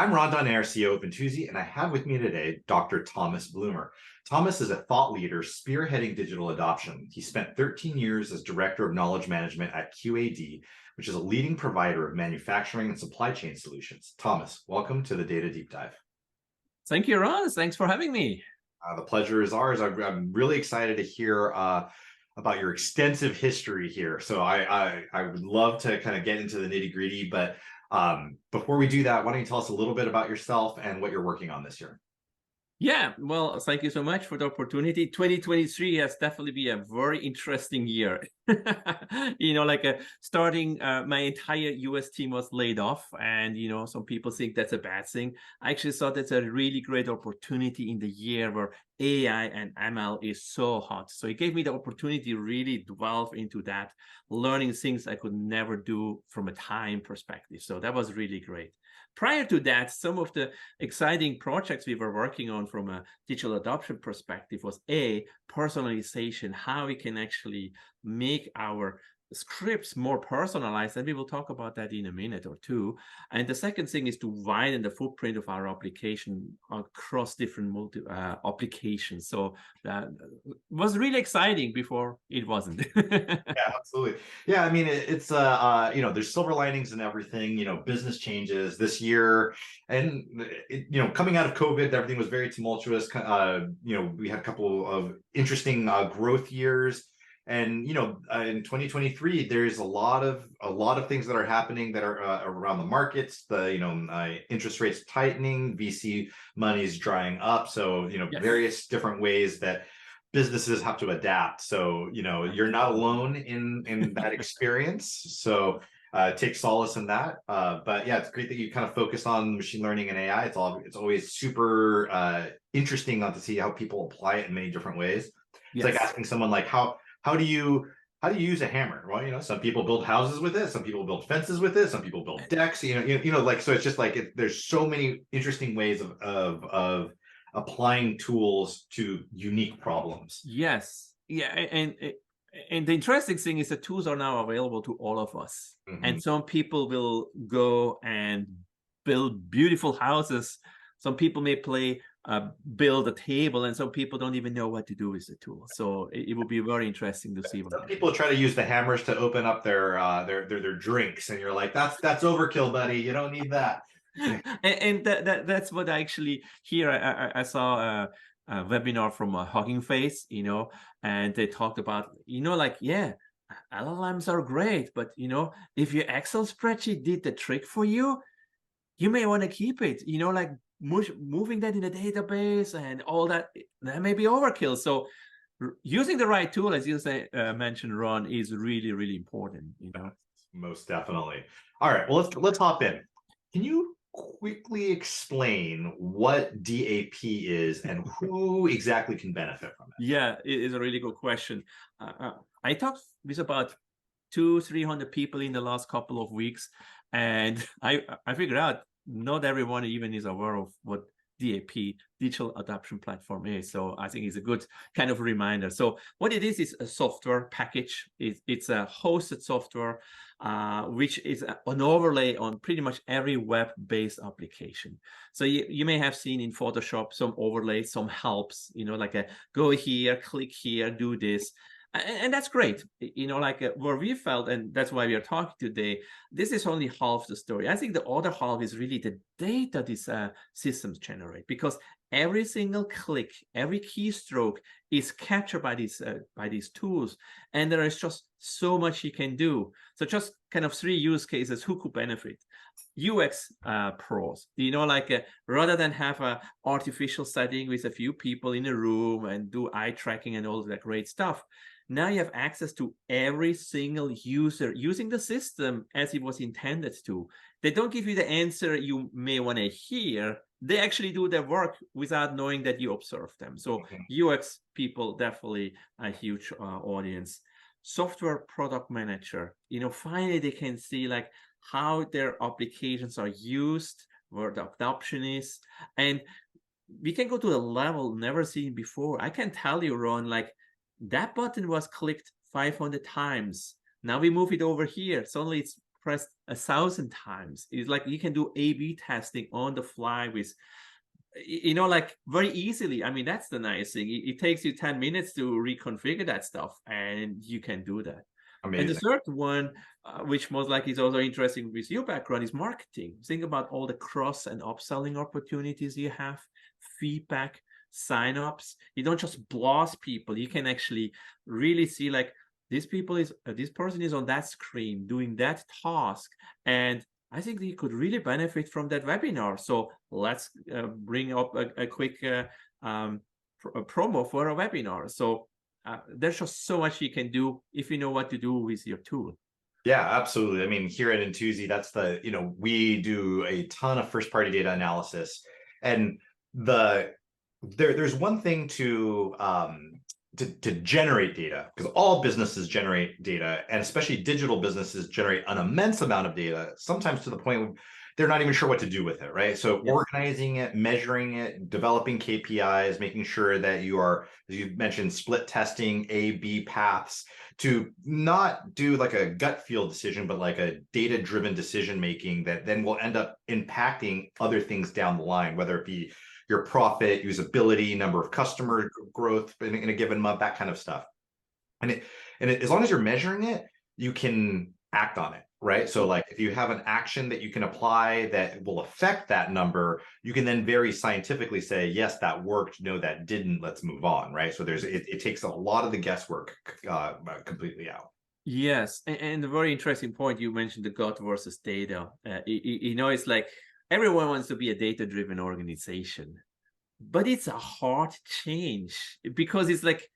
I'm Ron Donaire, CEO of Intuizi, and I have with me today Dr. Thomas Blumer. Thomas is a thought leader spearheading digital adoption. He spent 13 years as Director of Knowledge Management at QAD, which is a leading provider of manufacturing and supply chain solutions. Thomas, welcome to the Data Deep Dive. Thank you, Ron. Thanks for having me. The pleasure is ours. I'm really excited to hear about your extensive history here. So I would love to kind of get into the nitty gritty, but before we do that, why don't you tell us a little bit about yourself and what you're working on this year? Yeah, well, thank you so much for the opportunity. 2023 has definitely been a very interesting year. Starting my entire US team was laid off, and some people think that's a bad thing. I actually thought that's a really great opportunity in the year where AI and ML is so hot. So it gave me the opportunity to really delve into that, learning things I could never do from a time perspective. So that was really great. Prior to that, some of the exciting projects we were working on from a digital adoption perspective was personalization, how we can actually make our scripts more personalized, and we will talk about that in a minute or two. And the second thing is to widen the footprint of our application across different applications. So that was really exciting before it wasn't. Yeah, absolutely. Yeah, I mean, it's there's silver linings and everything. Business changes this year, and coming out of COVID, everything was very tumultuous. We had a couple of interesting growth years. And in 2023, there's a lot of things that are happening that are around the markets. The interest rates tightening, VC money's drying up. So Yes. various different ways that businesses have to adapt. So you're not alone in that experience. So take solace in that. But yeah, it's great that you kind of focus on machine learning and AI. It's always super interesting to see how people apply it in many different ways. It's like asking someone like how do you use a hammer? Well, some people build houses with it, some people build fences with it, some people build decks. So it's just like there's so many interesting ways of applying tools to unique problems. Yes. Yeah. And the interesting thing is the tools are now available to all of us. Mm-hmm. And some people will go and build beautiful houses. Some people may build a table, and some people don't even know what to do with the tool. So it will be very interesting to see. Some people try to use the hammers to open up their drinks, and you're like, that's overkill, buddy. You don't need that. And that's what I actually here. I saw a webinar from Hugging Face, and they talked about, LLMs are great, but if your Excel spreadsheet did the trick for you, you may want to keep it. Moving that in a database and all that may be overkill. So using the right tool, as you mentioned, Ron, is really, really important. Most definitely. All right, well, let's hop in. Can you quickly explain what DAP is and who exactly can benefit from it? Yeah, it is a really good question. I talked with about 200-300 people in the last couple of weeks, and I figured out not everyone even is aware of what DAP, Digital Adoption Platform, is. So I think it's a good kind of reminder. So what it is a software package. It's a hosted software, which is an overlay on pretty much every web-based application. So you may have seen in Photoshop some overlays, some helps, like go here, click here, do this. And that's great, where we felt, and that's why we are talking today, this is only half the story. I think the other half is really the data these systems generate, because every single click, every keystroke is captured by these tools, and there is just so much you can do. So just kind of 3 use cases who could benefit. UX pros, rather than have a artificial setting with a few people in a room and do eye tracking and all that great stuff. Now you have access to every single user using the system as it was intended to. They don't give you the answer you may want to hear. They actually do their work without knowing that you observe them. So UX people, definitely a huge audience. Software product manager, finally they can see how their applications are used, where the adoption is. And we can go to a level never seen before. I can tell you, Ron, that button was clicked 500 times. Now we move it over here. Suddenly it's pressed 1,000 times. It's like you can do A/B testing on the fly with, like very easily. I mean, that's the nice thing. It takes you 10 minutes to reconfigure that stuff, and you can do that. And the Amazing. third one, which most likely is also interesting with your background, is marketing. Think about all the cross and upselling opportunities you have, feedback, signups. You don't just blast people. You can actually really see like this person is on that screen doing that task, and I think they could really benefit from that webinar. So let's bring up a quick promo for a webinar. So there's just so much you can do if you know what to do with your tool. Yeah, absolutely. I mean, here at Intuizi, we do a ton of first party data analysis, and there's one thing to generate data, because all businesses generate data, and especially digital businesses generate an immense amount of data, sometimes to the point where they're not even sure what to do with it, right? So Yes. organizing it, measuring it, developing KPIs, making sure that you are, as you mentioned, split testing A/B paths, to not do like a gut feel decision, but like a data-driven decision making that then will end up impacting other things down the line, whether it be your profit, usability, number of customer growth in a given month, that kind of stuff. And as long as you're measuring it, you can act on it, right? So like if you have an action that you can apply that will affect that number, you can then very scientifically say, yes, that worked. No, that didn't. Let's move on, right? So it takes a lot of the guesswork completely out. Yes, and a very interesting point you mentioned, the gut versus data. It's like everyone wants to be a data-driven organization, but it's a hard change because it's like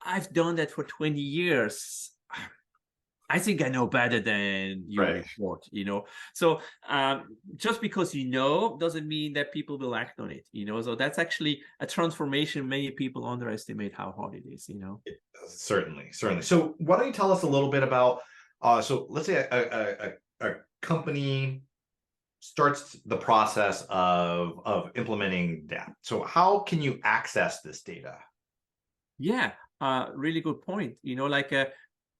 I've done that for 20 years. I think I know better than you Right. report. So just because you know doesn't mean that people will act on it. So that's actually a transformation many people underestimate how hard it is. Certainly. So why don't you tell us a little bit about, so let's say a company starts the process of implementing that. So how can you access this data? Yeah, really good point. Like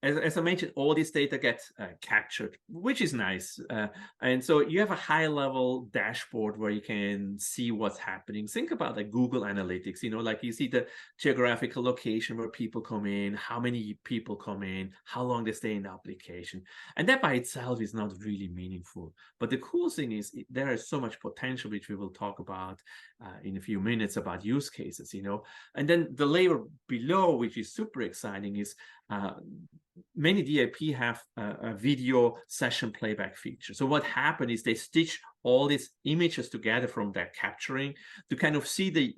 as I mentioned, all this data gets captured, which is nice. And so you have a high level dashboard where you can see what's happening. Think about like Google Analytics, like you see the geographical location where people come in, how many people come in, how long they stay in the application. And that by itself is not really meaningful. But the cool thing is there is so much potential, which we will talk about in a few minutes about use cases. And then the layer below, which is super exciting, is many DAP have a video session playback feature. So what happened is they stitch all these images together from that capturing to kind of see the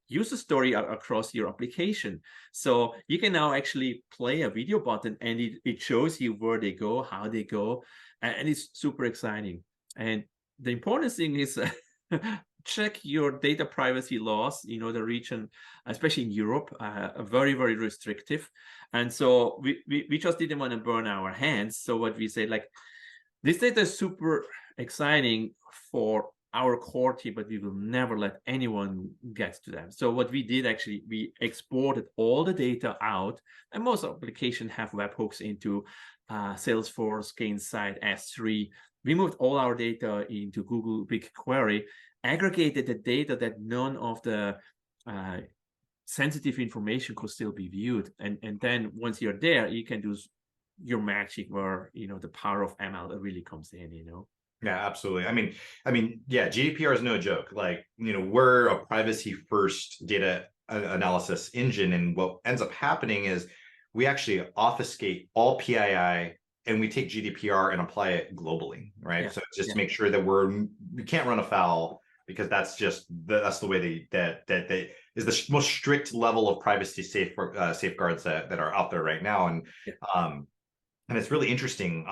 user story across your application. So you can now actually play a video button and it shows you where they go, how they go, and it's super exciting. And the important thing is check your data privacy laws. The region, especially in Europe, are very, very restrictive. And so we just didn't want to burn our hands. So what we said, like, this data is super exciting for our core team, but we will never let anyone get to them. So what we did, actually, we exported all the data out, and most applications have webhooks into Salesforce, Gainsight, S3. We moved all our data into Google BigQuery, aggregated the data that none of the sensitive information could still be viewed. And then once you're there, you can do your magic where, the power of ML really comes in. Yeah, absolutely. I mean, yeah, GDPR is no joke. Like, we're a privacy first data analysis engine. And what ends up happening is we actually obfuscate all PII and we take GDPR and apply it globally, right? Yeah, So just yeah. to make sure that we can't run afoul, because that's the way that is the most strict level of privacy safeguards that are out there right now. Yeah. And it's really interesting,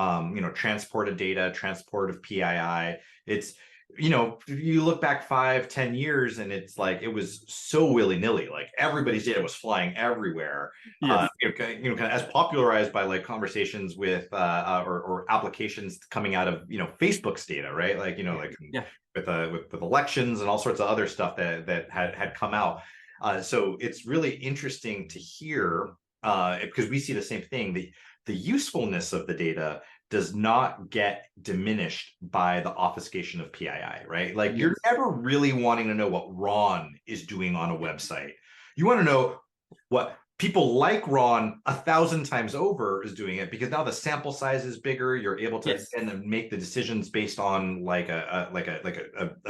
transport of data, transport of PII. It's, you look back 5-10 years and it's like, it was so willy-nilly, like everybody's data was flying everywhere. Yes. Kind of as popularized by like conversations with, or applications coming out of, Facebook's data, right? Like, Yeah. with elections and all sorts of other stuff that had come out. So it's really interesting to hear, because we see the same thing. The usefulness of the data does not get diminished by the obfuscation of PII, right? Like you're Yes. never really wanting to know what Ron is doing on a website. You want to know what people like Ron 1,000 times over is doing it, because now the sample size is bigger. You're able to Yes. then make the decisions based on like a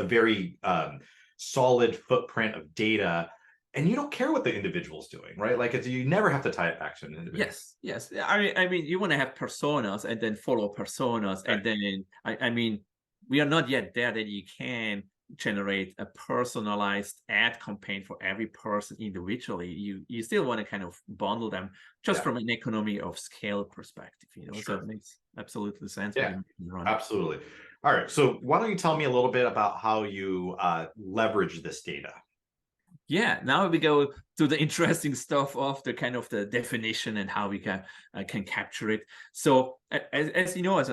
very solid footprint of data, and you don't care what the individual's doing, right? Like you never have to tie it back to an individual. Yes, yes. I mean, you want to have personas and then follow personas, Right. and then I mean, we are not yet there that you can generate a personalized ad campaign for every person individually. You still want to kind of bundle them just Yeah. from an economy of scale perspective, So Sure. it makes absolutely sense what Yeah. you run. Absolutely. All right. So why don't you tell me a little bit about how you leverage this data? Yeah, now we go to the interesting stuff of the kind of the definition and how we can capture it. So as you know, as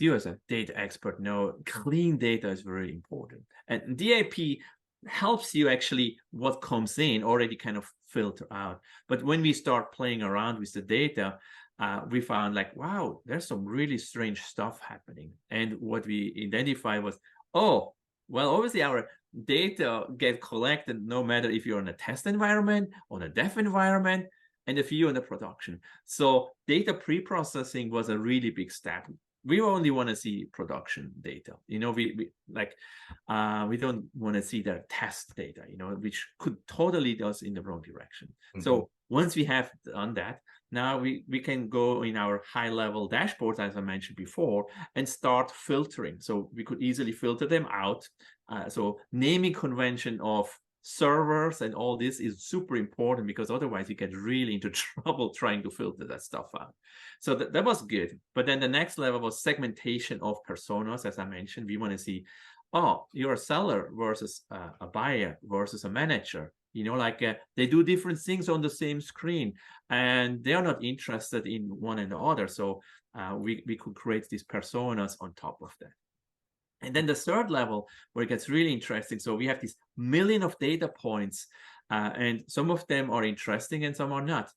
you as a data expert know, clean data is very important, and DAP helps you actually what comes in already kind of filter out. But when we start playing around with the data, we found like, wow, there's some really strange stuff happening. And what we identified was, oh, well, obviously our data get collected no matter if you're in a test environment, on a dev environment, and if you're in the production. So data pre-processing was a really big step. We only want to see production data. We don't want to see their test data, which could totally lead us in the wrong direction. Mm-hmm. So once we have done that, now we can go in our high-level dashboards, as I mentioned before, and start filtering. So we could easily filter them out. So naming convention of servers and all this is super important, because otherwise you get really into trouble trying to filter that stuff out. So that was good. But then the next level was segmentation of personas. As I mentioned, we want to see, oh, you're a seller versus a buyer versus a manager. They do different things on the same screen, and they are not interested in one and the other. So we could create these personas on top of that. And then the third level, where it gets really interesting. So we have these million of data points, and some of them are interesting and some are not.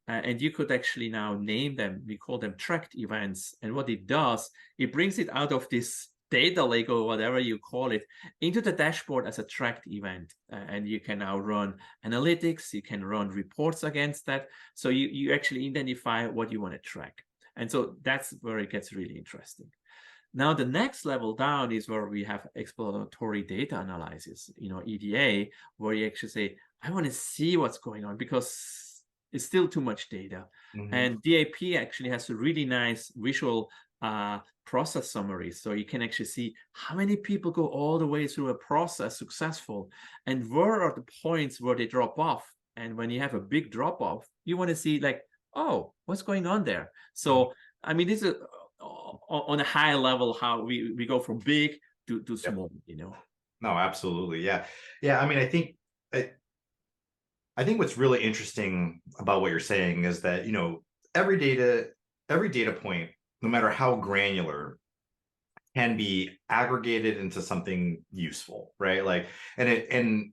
And you could actually now name them. We call them tracked events. And what it does, it brings it out of this data lake or whatever you call it into the dashboard as a tracked event. And you can now run analytics, you can run reports against that. So you actually identify what you want to track. And so that's where it gets really interesting. Now, the next level down is where we have exploratory data analysis, EDA, where you actually say, I want to see what's going on, because it's still too much data. Mm-hmm. And DAP actually has a really nice visual process summary. So you can actually see how many people go all the way through a process successful, and where are the points where they drop off. And when you have a big drop off, you want to see like, oh, what's going on there? So, I mean, this is on a high level how we go from big to small. No, absolutely. Yeah. I mean, I think what's really interesting about what you're saying is that every data point, no matter how granular, can be aggregated into something useful, right? Like, and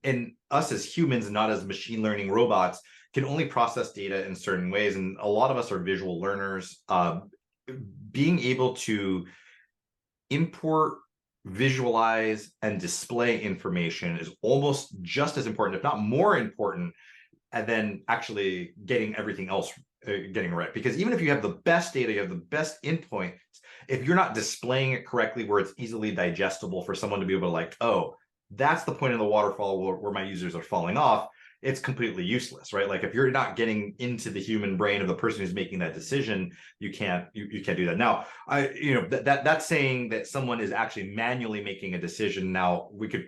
us as humans, not as machine learning robots, can only process data in certain ways, and a lot of us are visual learners. Being able to import, visualize, and display information is almost just as important, if not more important, than actually getting everything else getting right. Because even if you have the best data, you have the best endpoint, if you're not displaying it correctly where it's easily digestible for someone to be able to like, oh, that's the point in the waterfall where my users are falling off, it's completely useless, right? Like if you're not getting into the human brain of the person who's making that decision, you can't do that. Now, that's saying that someone is actually manually making a decision. Now we could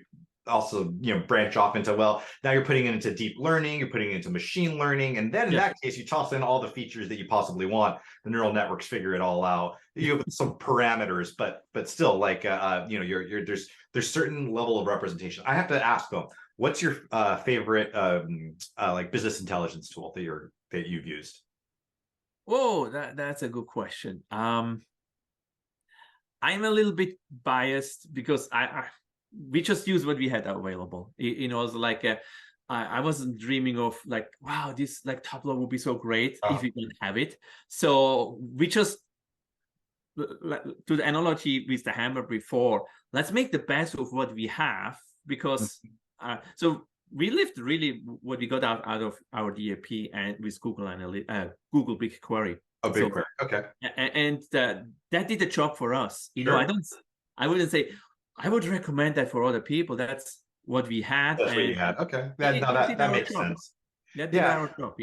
also branch off into, well, now you're putting it into deep learning, you're putting it into machine learning, and then in that case you toss in all the features that you possibly want. The neural networks figure it all out. You have some parameters, but still, like there's certain level of representation. I have to ask though, what's your favorite like business intelligence tool that you've used? Oh, that's a good question. I'm a little bit biased because we just use what we had available. It was like I wasn't dreaming of like, wow, this like Tableau would be so great if we didn't have it. So we just to the analogy with the hammer before, let's make the best of what we have, because so we lived really what we got out of our DAP and with Google BigQuery. Oh, BigQuery. Okay. And that did the job for us. Sure. I wouldn't say I would recommend that for other people. That's what we had. That's what you had. Okay. That makes sense. That did our job,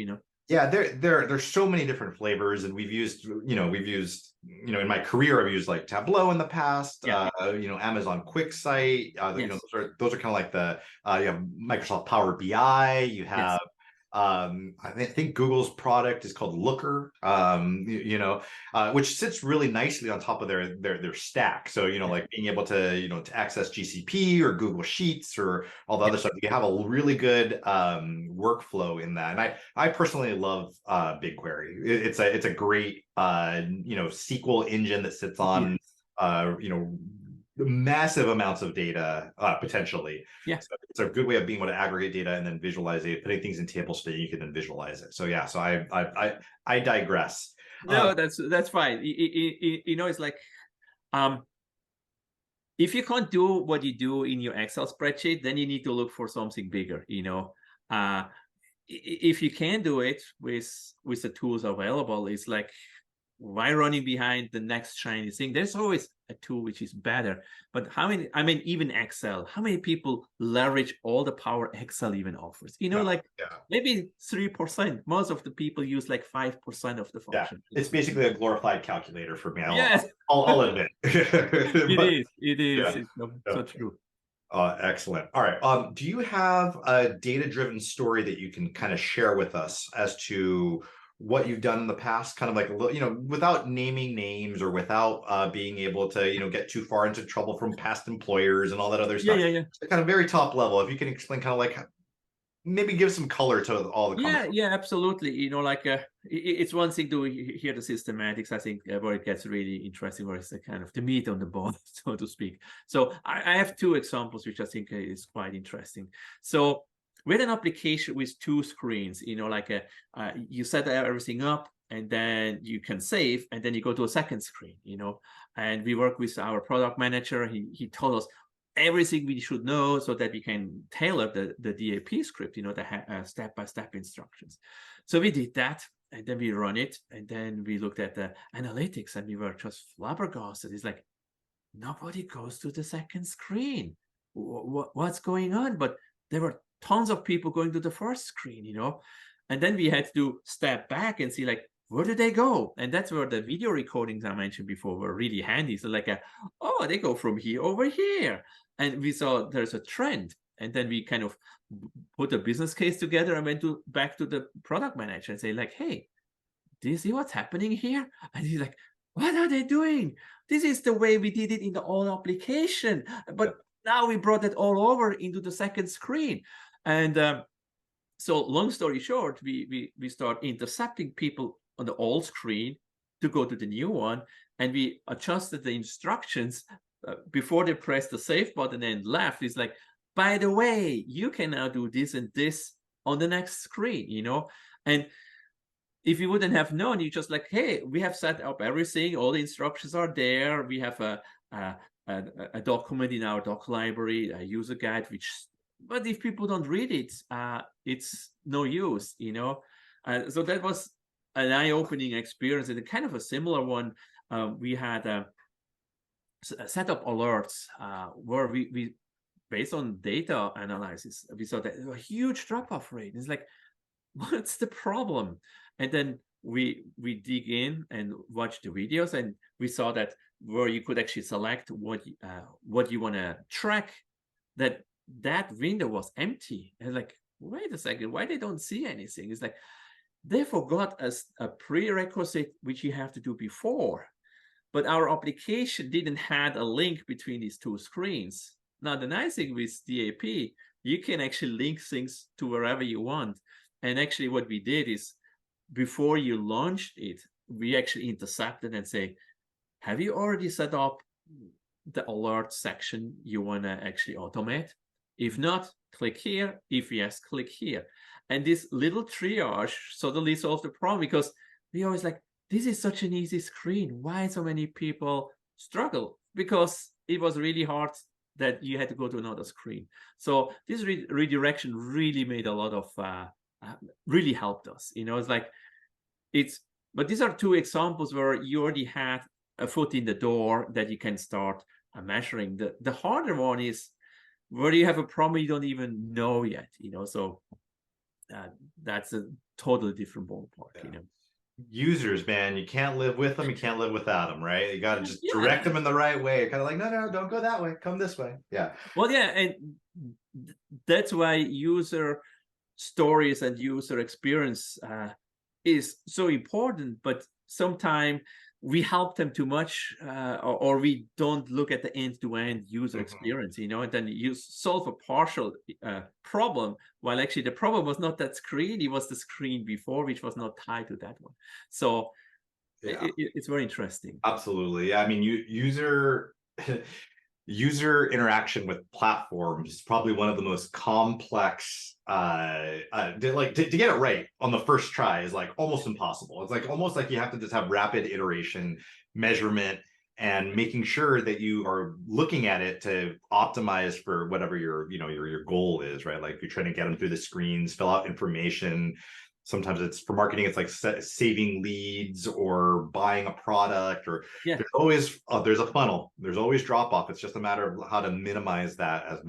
Yeah, there's so many different flavors, and we've used in my career I've used like Tableau in the past, Amazon QuickSight, Yes. those are kind of like the you have Microsoft Power BI, you have I think Google's product is called Looker, which sits really nicely on top of their stack. So, like being able to access GCP or Google Sheets or all the other stuff, you have a really good workflow in that. And I personally love BigQuery. It's a great SQL engine that sits on massive amounts of data potentially. Yeah. So it's a good way of being able to aggregate data and then visualize it, putting things in table state, you can then visualize it. So yeah, so I digress. No, that's fine. It's like if you can't do what you do in your Excel spreadsheet, then you need to look for something bigger. If you can do it with the tools available, it's like, why running behind the next shiny thing? There's always a tool which is better. But even Excel, how many people leverage all the power Excel even offers? Maybe 3%. Most of the people use like 5% of the function. Yeah, it's basically a glorified calculator for me. Yes. I'll admit. It is. It's so true. Excellent. All right. Do you have a data-driven story that you can kind of share with us as to what you've done in the past, kind of like, without naming names or without being able to, get too far into trouble from past employers and all that other stuff? Yeah. Kind of very top level. If you can explain kind of like, maybe give some color to all the comments. Yeah, absolutely. It's one thing to hear the systematics. I think where it gets really interesting, where it's the kind of the meat on the bone, so to speak. So I have two examples, which I think is quite interesting. So we had an application with two screens, you set everything up and then you can save and then you go to a second screen, and we work with our product manager. He told us everything we should know so that we can tailor the DAP script, the step-by-step instructions. So we did that, and then we run it, and then we looked at the analytics, and we were just flabbergasted. It's like, nobody goes to the second screen. What's going on? But there were tons of people going to the first screen, and then we had to step back and see, like, where do they go? And that's where the video recordings I mentioned before were really handy. So like, they go from here over here. And we saw there's a trend. And then we kind of put a business case together and went back to the product manager and say, like, hey, do you see what's happening here? And he's like, what are they doing? This is the way we did it in the old application. But now we brought it all over into the second screen. And so long story short, we start intercepting people on the old screen to go to the new one, and we adjusted the instructions before they press the save button and left. It's like, by the way, you can now do this and this on the next screen, and if you wouldn't have known, you just like, hey, we have set up everything, all the instructions are there, we have a document in our doc library, a user guide, but if people don't read it, it's no use, so that was an eye-opening experience. And kind of a similar one, we had set up alerts where we based on data analysis, we saw that a huge drop-off rate. It's like, what's the problem? And then we dig in and watch the videos, and we saw that where you could actually select what you want to track, that window was empty. And like, wait a second, why they don't see anything? It's like, they forgot a prerequisite which you have to do before, but our application didn't have a link between these two screens. Now, the nice thing with DAP, you can actually link things to wherever you want. And actually what we did is, before you launched it, we actually intercepted and say, have you already set up the alert section you want to actually automate? If not, click here. If yes, click here. And this little triage suddenly solves the problem, because we always like, this is such an easy screen. Why so many people struggle? Because it was really hard that you had to go to another screen. So this redirection really made a lot of, really helped us. It's like, but these are two examples where you already had a foot in the door that you can start measuring. The harder one is where you have a problem you don't even know yet, so that's a totally different ballpark. Users, man, you can't live with them, you can't live without them, right? You got to just Yeah. direct them in the right way. Kind of like, no, don't go that way, come this way. Yeah. Well, yeah, and that's why user stories and user experience is so important, but sometimes we help them too much, or we don't look at the end-to-end user experience, and then you solve a partial problem, while actually the problem was not that screen, it was the screen before, which was not tied to that one. So Yeah. it's very interesting. Absolutely. Yeah, I mean, user interaction with platforms is probably one of the most complex, to get it right on the first try is like almost impossible. It's like almost like you have to just have rapid iteration, measurement, and making sure that you are looking at it to optimize for whatever your goal is, right? Like you're trying to get them through the screens, fill out information. Sometimes it's for marketing, it's like saving leads or buying a product, or there's always there's a funnel, there's always drop off. It's just a matter of how to minimize that as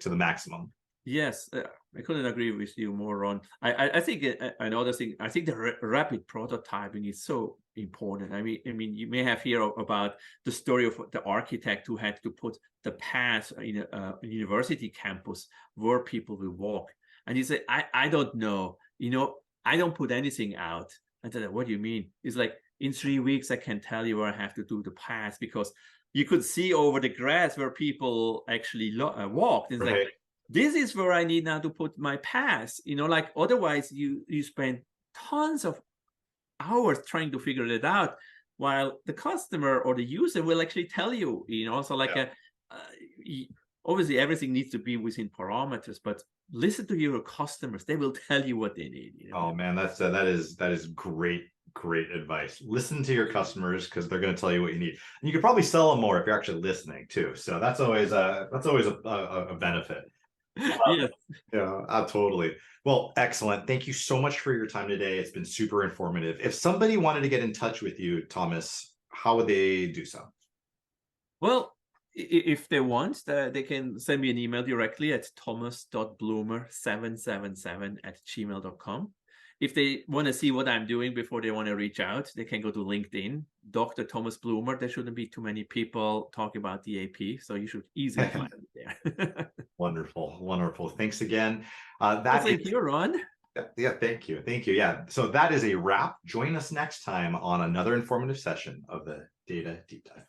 to the maximum. Yes, I couldn't agree with you more, Ron. I think another thing, I think the rapid prototyping is so important. I mean, you may have heard about the story of the architect who had to put the path in a university campus where people will walk, and he said, I don't know, I don't put anything out. I said, what do you mean? It's like, in 3 weeks I can tell you where I have to do the path, because you could see over the grass where people actually walked. It's like, this is where I need now to put my pass, like otherwise you spend tons of hours trying to figure it out, while the customer or the user will actually tell you, so like obviously everything needs to be within parameters, but listen to your customers. They will tell you what they need. Oh man, that is great advice. Listen to your customers, because they're going to tell you what you need, and you could probably sell them more if you're actually listening too. So that's always a benefit. Yes. Yeah, totally. Well, excellent. Thank you so much for your time today. It's been super informative. If somebody wanted to get in touch with you, Thomas, how would they do so? Well, if they want, they can send me an email directly at thomas.blumer777@gmail.com. If they want to see what I'm doing before they want to reach out, they can go to LinkedIn, Dr. Thomas Blumer. There shouldn't be too many people talking about DAP, so you should easily find me there. Wonderful. Thanks again. Thank you, Ron. Yeah, thank you. Yeah, so that is a wrap. Join us next time on another informative session of the Data Deep Dive.